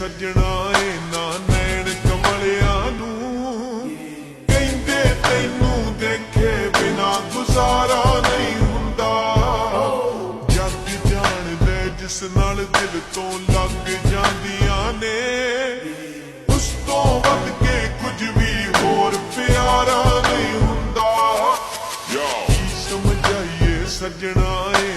ਸੱਜਣਾ ਏ ਨਾ ਨੈਣ ਕਮਲਿਆਂ ਨੂੰ ਕਹਿੰਦੇ ਤੈਨੂੰ ਦੇਖੇ ਬਿਨਾ ਗੁਜ਼ਾਰਾ ਨਹੀਂ ਹੁੰਦਾ ਜੱਗ ਜਾਣਦੇ ਜਿਸ ਨਾਲ ਦਿਲ ਤੋਂ ਲੱਗ ਜਾਂਦੀਆਂ ਨੇ ਉਸ ਤੋਂ ਵੱਧ ਕੇ ਕੁਝ ਵੀ ਹੋਰ ਪਿਆਰਾ ਨਹੀਂ ਹੁੰਦਾ ਕੀ ਸਮਝਾਈਏ ਸੱਜਣਾ ਏ